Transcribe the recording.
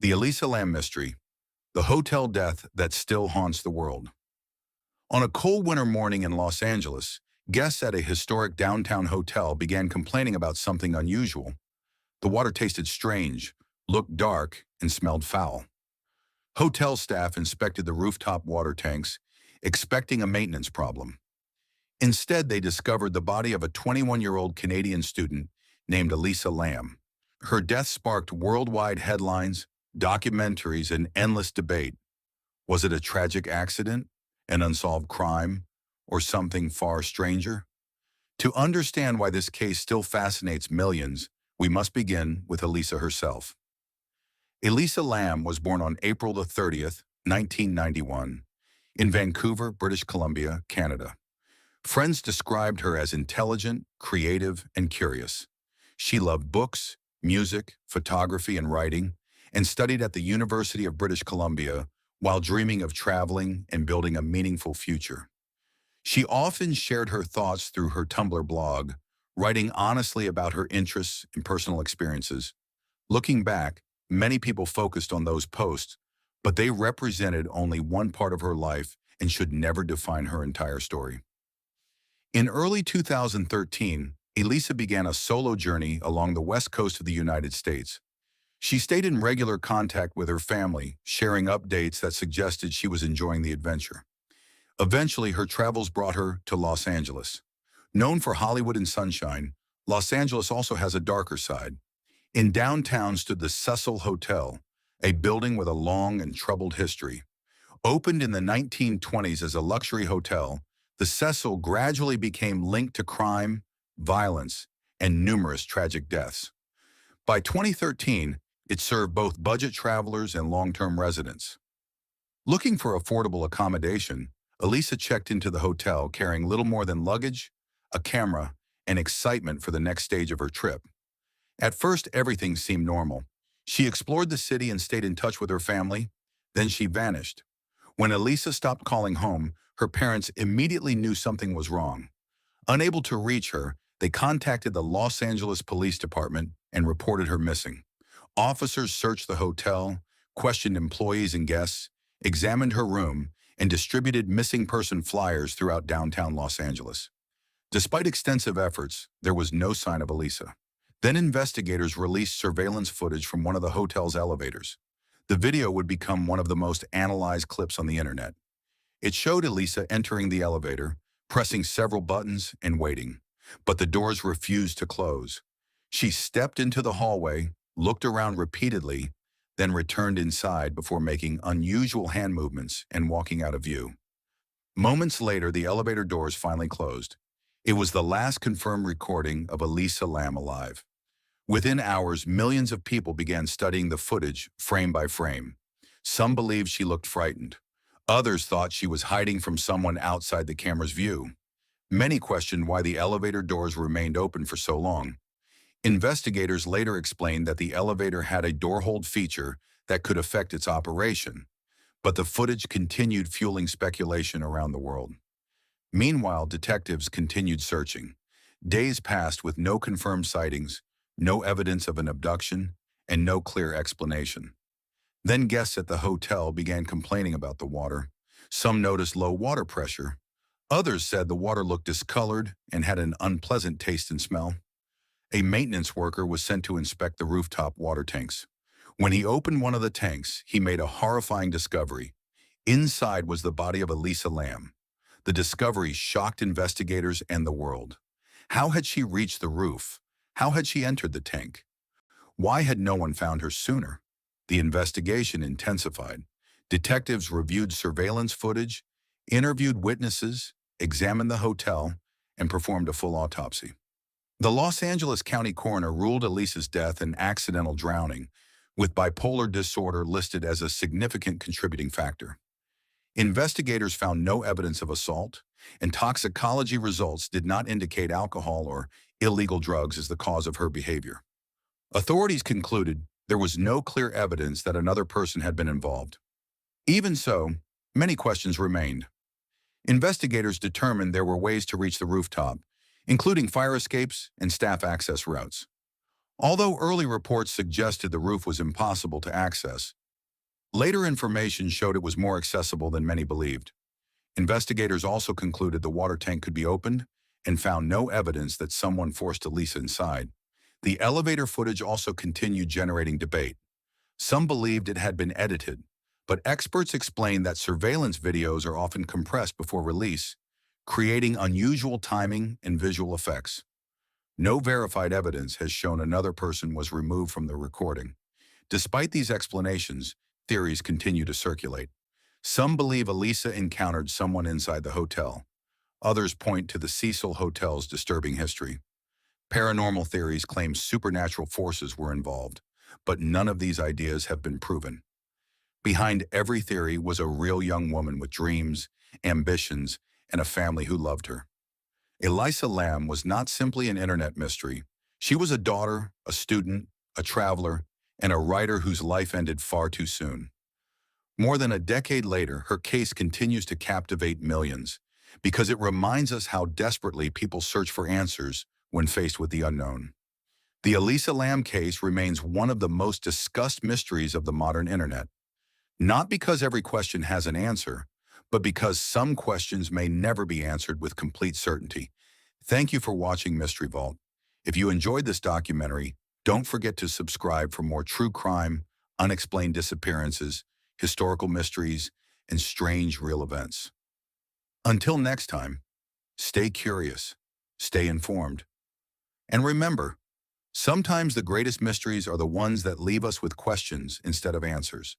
The Elisa Lam mystery, the hotel death that still haunts the world. On a cold winter morning in Los Angeles, guests at a historic downtown hotel began complaining about something unusual. The water tasted strange, looked dark, and smelled foul. Hotel staff inspected the rooftop water tanks, expecting a maintenance problem. Instead, they discovered the body of a 21-year-old Canadian student named Elisa Lam. Her death sparked worldwide headlines, documentaries, and endless debate. Was it a tragic accident, an unsolved crime, or something far stranger? To understand why this case still fascinates millions, we must begin with Elisa herself. Elisa Lam was born on April the 30th, 1991, in Vancouver, British Columbia, Canada. Friends described her as intelligent, creative, and curious. She loved books, music, photography, and writing, and studied at the University of British Columbia while dreaming of traveling and building a meaningful future. She often shared her thoughts through her Tumblr blog, writing honestly about her interests and personal experiences. Looking back, many people focused on those posts, but they represented only one part of her life and should never define her entire story. In early 2013, Elisa began a solo journey along the west coast of the United States. She stayed in regular contact with her family, sharing updates that suggested she was enjoying the adventure. Eventually, her travels brought her to Los Angeles. Known for Hollywood and sunshine, Los Angeles also has a darker side. In downtown stood the Cecil Hotel, a building with a long and troubled history. Opened in the 1920s as a luxury hotel, the Cecil gradually became linked to crime, violence, and numerous tragic deaths. By 2013, it served both budget travelers and long-term residents. Looking for affordable accommodation, Elisa checked into the hotel carrying little more than luggage, a camera, and excitement for the next stage of her trip. At first, everything seemed normal. She explored the city and stayed in touch with her family. Then she vanished. When Elisa stopped calling home, her parents immediately knew something was wrong. Unable to reach her, they contacted the Los Angeles Police Department and reported her missing. Officers searched the hotel, questioned employees and guests, examined her room, and distributed missing person flyers throughout downtown Los Angeles. Despite extensive efforts, there was no sign of Elisa. Then investigators released surveillance footage from one of the hotel's elevators. The video would become one of the most analyzed clips on the internet. It showed Elisa entering the elevator, pressing several buttons and waiting, but the doors refused to close. She stepped into the hallway, looked around repeatedly, then returned inside before making unusual hand movements and walking out of view. Moments later, the elevator doors finally closed. It was the last confirmed recording of Elisa Lam alive. Within hours, millions of people began studying the footage frame by frame. Some believed she looked frightened. Others thought she was hiding from someone outside the camera's view. Many questioned why the elevator doors remained open for so long. Investigators later explained that the elevator had a door hold feature that could affect its operation, but the footage continued fueling speculation around the world. Meanwhile, detectives continued searching. Days passed with no confirmed sightings, no evidence of an abduction, and no clear explanation. Then guests at the hotel began complaining about the water. Some noticed low water pressure. Others said the water looked discolored and had an unpleasant taste and smell. A maintenance worker was sent to inspect the rooftop water tanks. When he opened one of the tanks, he made a horrifying discovery. Inside was the body of Elisa Lam. The discovery shocked investigators and the world. How had she reached the roof? How had she entered the tank? Why had no one found her sooner? The investigation intensified. Detectives reviewed surveillance footage, interviewed witnesses, examined the hotel, and performed a full autopsy. The Los Angeles County coroner ruled Elisa's death an accidental drowning, with bipolar disorder listed as a significant contributing factor. Investigators found no evidence of assault, and toxicology results did not indicate alcohol or illegal drugs as the cause of her behavior. Authorities concluded there was no clear evidence that another person had been involved. Even so, many questions remained. Investigators determined there were ways to reach the rooftop, including fire escapes and staff access routes. Although early reports suggested the roof was impossible to access, later information showed it was more accessible than many believed. Investigators also concluded the water tank could be opened and found no evidence that someone forced Elisa inside. The elevator footage also continued generating debate. Some believed it had been edited, but experts explained that surveillance videos are often compressed before release, creating unusual timing and visual effects. No verified evidence has shown another person was removed from the recording. Despite these explanations, theories continue to circulate. Some believe Elisa encountered someone inside the hotel. Others point to the Cecil Hotel's disturbing history. Paranormal theories claim supernatural forces were involved, but none of these ideas have been proven. Behind every theory was a real young woman with dreams, ambitions, and a family who loved her. Elisa Lam was not simply an internet mystery. She was a daughter, a student, a traveler, and a writer whose life ended far too soon. More than a decade later, her case continues to captivate millions because it reminds us how desperately people search for answers when faced with the unknown. The Elisa Lam case remains one of the most discussed mysteries of the modern internet, not because every question has an answer, but because some questions may never be answered with complete certainty. Thank you for watching Mystery Vault. If you enjoyed this documentary, don't forget to subscribe for more true crime, unexplained disappearances, historical mysteries, and strange real events. Until next time, stay curious, stay informed, and remember, sometimes the greatest mysteries are the ones that leave us with questions instead of answers.